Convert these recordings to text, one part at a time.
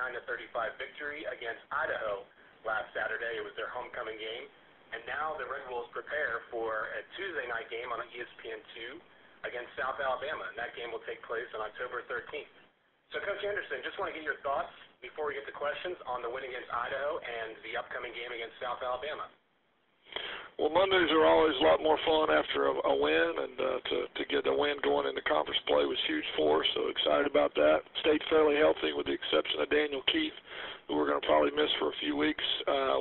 39-35 victory against Idaho last Saturday. It was their homecoming game. And now the Red Wolves prepare for a Tuesday night game on ESPN2 against South Alabama, and that game will take place on October 13th. So, Coach Anderson, just want to get your thoughts before we get to questions on the win against Idaho and the upcoming game against South Alabama. Well, Mondays are always a lot more fun after a win, and to get a win going into conference play was huge for us, so excited about that. Stayed fairly healthy with the exception of Daniel Keith, who we're going to probably miss for a few weeks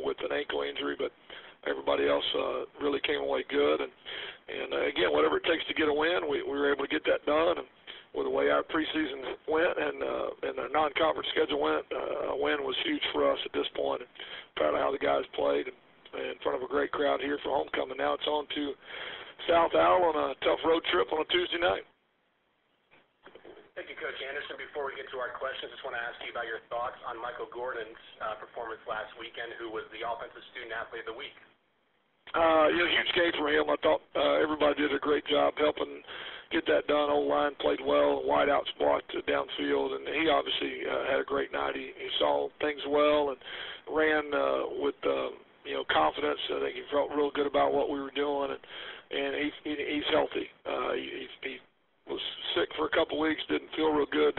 with an ankle injury, but everybody else really came away good. And again, whatever it takes to get a win, we were able to get that done. And with the way our preseason went and our non-conference schedule went, a win was huge for us at this point. And proud of how the guys played in front of a great crowd here for homecoming. Now it's on to South Al on a tough road trip on a Tuesday night. Thank you, Coach Anderson. Before we get to our questions, I just want to ask you about your thoughts on Michael Gordon's performance last weekend, who was the Offensive Student Athlete of the Week. Huge game for him. I thought everybody did a great job helping get that done. O-line played well, wideouts blocked downfield, and he obviously had a great night. He saw things well and ran with confidence. I think he felt real good about what we were doing, and he's healthy. He was sick for a couple weeks, didn't feel real good.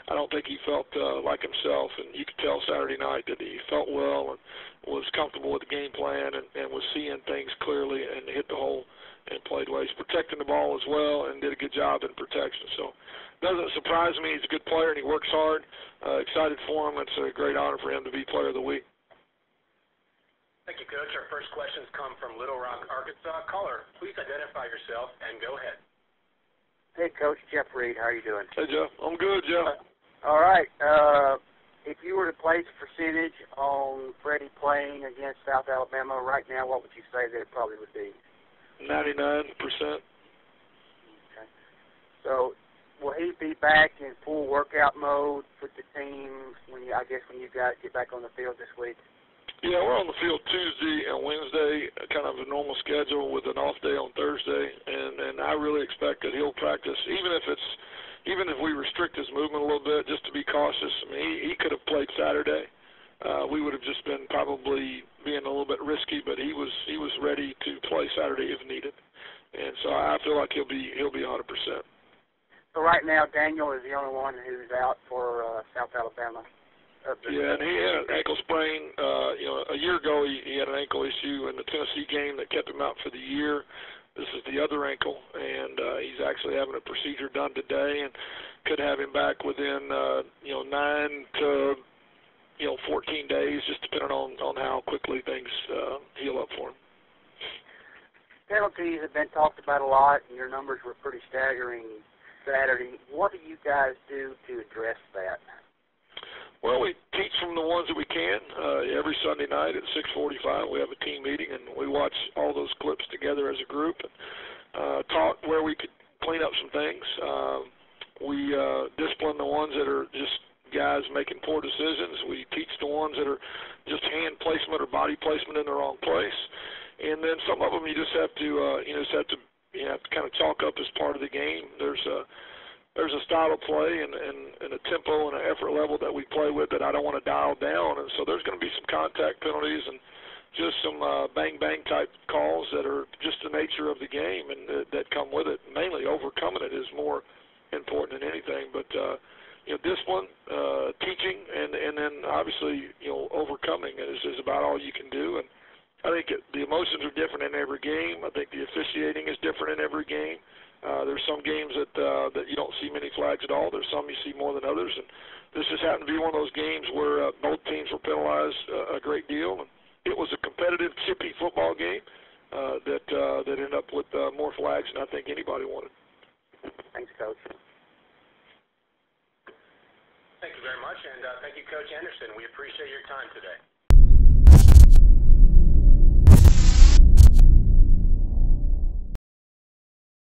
I don't think he felt like himself, and you could tell Saturday night that he felt well and was comfortable with the game plan and was seeing things clearly and hit the hole and played well. He's protecting the ball as well and did a good job in protection. So it doesn't surprise me. He's a good player and he works hard. Excited for him. It's a great honor for him to be Player of the Week. Thank you, Coach. Our first questions come from Little Rock, Arkansas. Caller, please identify yourself and go ahead. Hey, Coach. Jeff Reed. How are you doing? Hey, Jeff. I'm good, Jeff. All right. If you were to place a percentage on Freddie playing against South Alabama right now, what would you say that it probably would be? 99%. Okay. So will he be back in full workout mode with the team when you guys get back on the field this week? Yeah, we're on the field Tuesday and Wednesday, kind of a normal schedule with an off day on Thursday, and I really expect that he'll practice, even if we restrict his movement a little bit, just to be cautious. I mean, he could have played Saturday. We would have just been probably being a little bit risky, but he was ready to play Saturday if needed, and so I feel like he'll be 100%. So right now, Daniel is the only one who's out for South Alabama. Yeah, and he had an ankle sprain. A year ago he had an ankle issue in the Tennessee game that kept him out for the year. This is the other ankle, and he's actually having a procedure done today, and could have him back within 9 to 14 days, just depending on how quickly things heal up for him. Penalties have been talked about a lot, and your numbers were pretty staggering Saturday. What do you guys do to address that? Well, we teach from the ones that we can. Every Sunday night at 6:45, we have a team meeting, and we watch all those clips together as a group and talk where we could clean up some things. We discipline the ones that are just guys making poor decisions. We teach the ones that are just hand placement or body placement in the wrong place. And then some of them you just have to kind of chalk up as part of the game. There's a style of play and a tempo and an effort level that we play with that I don't want to dial down, and so there's going to be some contact penalties and just some bang-bang type calls that are just the nature of the game and that come with it. Mainly overcoming it is more important than anything, but discipline, teaching, and then obviously overcoming it is about all you can do. And I think the emotions are different in every game. I think the officiating is different in every game. There's some games that you don't see many flags at all. There's some you see more than others, and this just happened to be one of those games where both teams were penalized a great deal. And it was a competitive, chippy football game that ended up with more flags than I think anybody wanted. Thanks, Coach. Thank you very much, and thank you, Coach Anderson. We appreciate your time today.